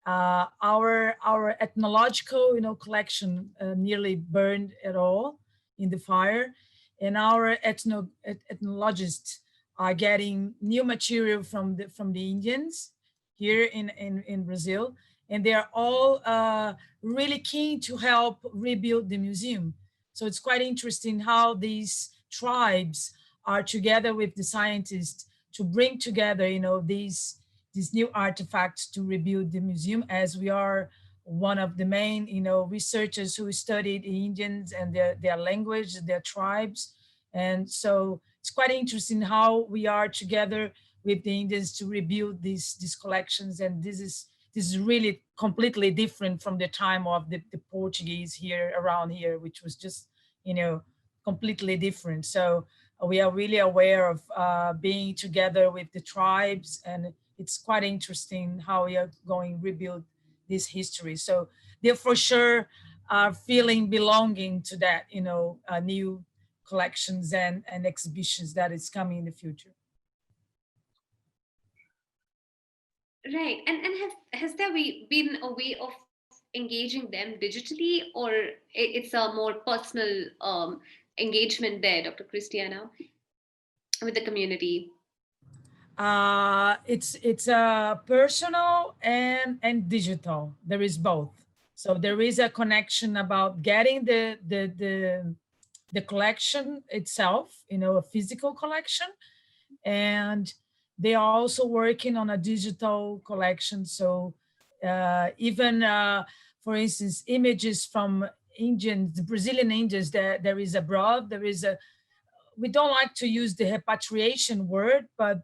Our ethnological, collection nearly burned at all in the fire, and our ethnologists are getting new material from the Indians here in Brazil, and they are all really keen to help rebuild the museum. So it's quite interesting how these tribes are together with the scientists to bring together, these new artifacts to rebuild the museum, as we are one of the main, researchers who studied the Indians and their language, their tribes. And so it's quite interesting how we are together with the Indians to rebuild these collections. And this is really completely different from the time of the Portuguese here around here, which was just, completely different. So we are really aware of being together with the tribes and it's quite interesting how we are going to rebuild this history. So they're for sure feeling belonging to that, new collections and exhibitions that is coming in the future. Right. And has there been a way of engaging them digitally, or it's a more personal engagement there, Dr. Christiana, with the community? It's personal and digital. There is both. So there is a connection about getting the collection itself, a physical collection, and they are also working on a digital collection. So even for instance, images from Indians, the Brazilian Indians, there is abroad, there is a, we don't like to use the repatriation word, but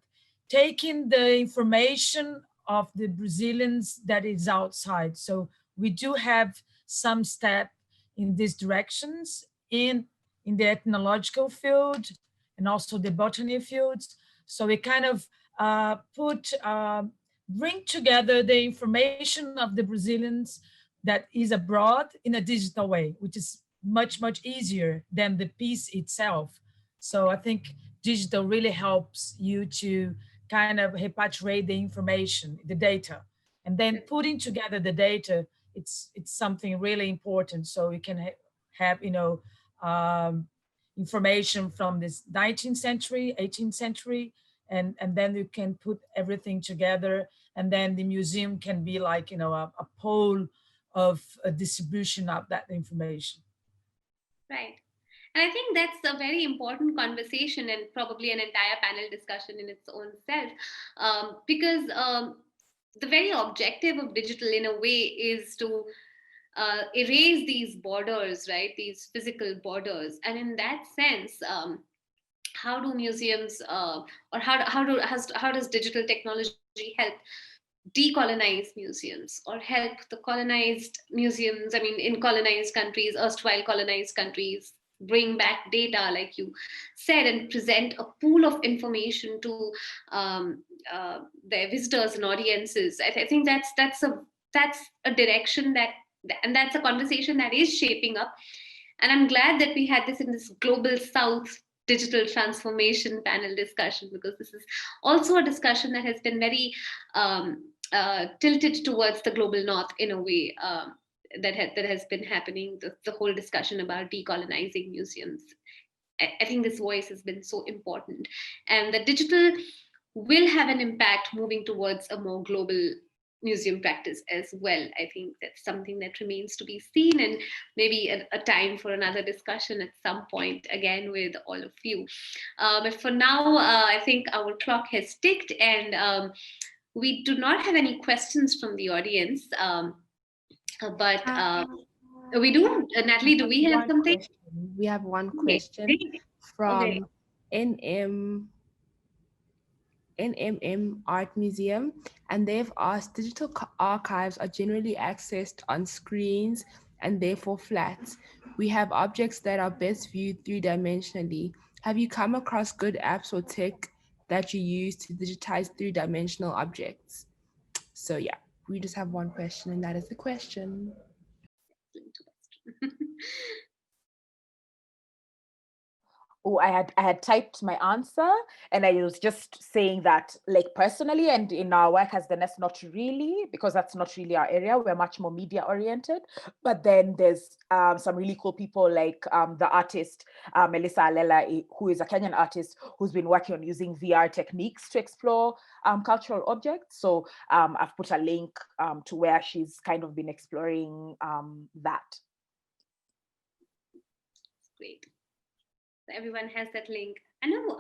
taking the information of the Brazilians that is outside. So we do have some step in these directions in the ethnological field and also the botany fields. So we kind of bring together the information of the Brazilians that is abroad in a digital way, which is much easier than the piece itself. So I think digital really helps you to kind of repatriate the information, the data, and then putting together the data. It's something really important. So you can have um, information from this 19th century, 18th century, and then you can put everything together, and then the museum can be like a pole of a distribution of that information. Right. And I think that's a very important conversation and probably an entire panel discussion in its own self, because the very objective of digital, in a way, is to erase these borders, right? These physical borders. And in that sense, how do museums, or how does digital technology help decolonize museums, or help the colonized museums, I mean, in colonized countries, erstwhile colonized countries, bring back data, like you said, and present a pool of information to their visitors and audiences. I think that's a direction that, and that's a conversation that is shaping up. And I'm glad that we had this in this Global South digital transformation panel discussion, because this is also a discussion that has been very tilted towards the global north in a way, that has been happening, the whole discussion about decolonizing museums. I think this voice has been so important, and the digital will have an impact moving towards a more global museum practice as well. I think that's something that remains to be seen, and maybe a time for another discussion at some point again with all of you. But for now, I think our clock has ticked, and we do not have any questions from the audience. But we do. Natalie, do we have something? We have one Okay. question Okay. from NMM Art Museum, and they've asked, digital archives are generally accessed on screens and therefore flat. We have objects that are best viewed three-dimensionally. Have you come across good apps or tech that you use to digitize three-dimensional objects? So yeah, we just have one question, and that is the question. Oh, I had typed my answer, and I was just saying that, like, personally and in our work as the nest, not really, because that's not really our area. We're much more media oriented. But then there's some really cool people like the artist Melissa Alela, who is a Kenyan artist who's been working on using VR techniques to explore cultural objects. So I've put a link to where she's kind of been exploring that. Great. Everyone has that link. I know.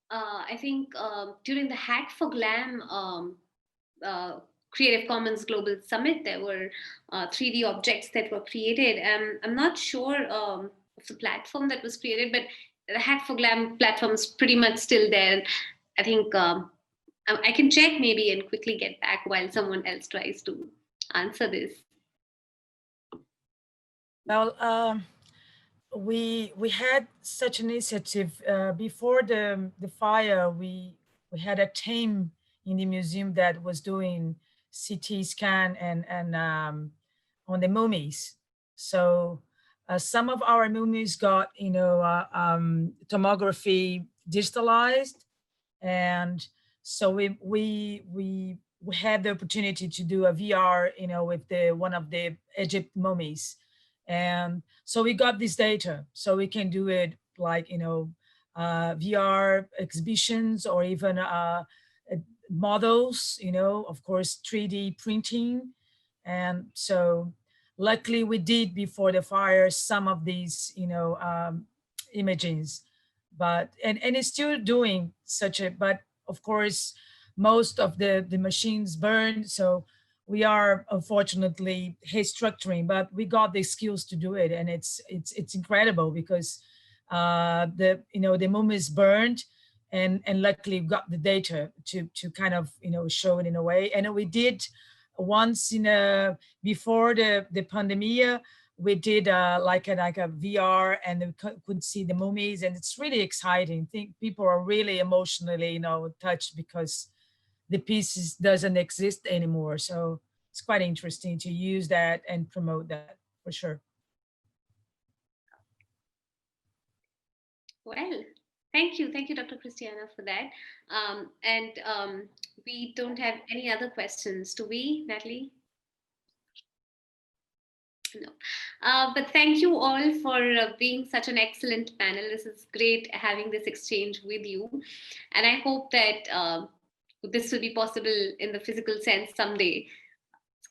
I think during the Hack for Glam Creative Commons Global Summit, there were 3D objects that were created. I'm not sure of the platform that was created, but the Hack for Glam platform is pretty much still there. I think I can check maybe and quickly get back while someone else tries to answer this. Well, we had such an initiative before the fire. We had a team in the museum that was doing CT scan and on the mummies. So some of our mummies got, tomography digitalized, and so we had the opportunity to do a VR, with the one of the Egypt mummies, and so we got this data, so we can do it like VR exhibitions or even models, of course 3D printing, and so luckily we did before the fire some of these images, but and it's still doing such a, but of course most of the machines burned, so we are unfortunately restructuring, but we got the skills to do it, and it's incredible because the mum is burned, and luckily we got the data to kind of show it in a way. And we did once before the pandemic, we did like a VR, and we could see the mummies, and it's really exciting. I think people are really emotionally touched because the pieces doesn't exist anymore, so it's quite interesting to use that and promote that for sure. Well, thank you, Dr. Christiana, for that. We don't have any other questions, do we, Natalie? No. But thank you all for being such an excellent panel. This is great having this exchange with you. And I hope that this will be possible in the physical sense someday,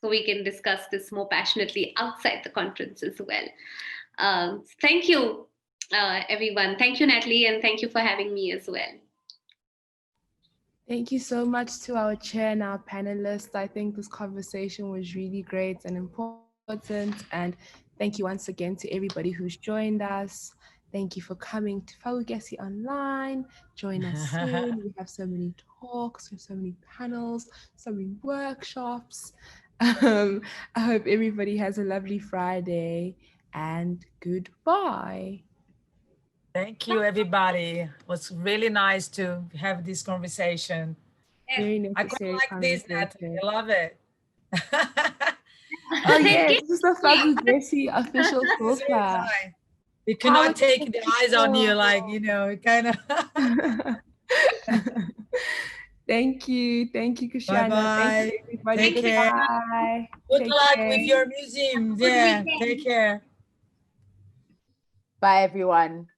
so we can discuss this more passionately outside the conference as well. Thank you, everyone. Thank you, Natalie, and thank you for having me as well. Thank you so much to our chair and our panelists. I think this conversation was really great and important. And thank you once again to everybody who's joined us. Thank you for coming to Fawugesi Online. Join us soon. We have so many talks, we have so many panels, so many workshops. I hope everybody has a lovely Friday, and goodbye. Thank you, everybody. It was really nice to have this conversation. Very I quite necessary like this, Natalie. conversation. I love it. Oh yes, this is the Fawugesi official This is really filter. nice. We How cannot it's take the eyes on you, like, kind of. Thank you, Christiana. Bye-bye. Thank you, everybody. Take care. Goodbye. Good Take luck care. with your museums. Good Yeah, weekend. take care. Bye, everyone.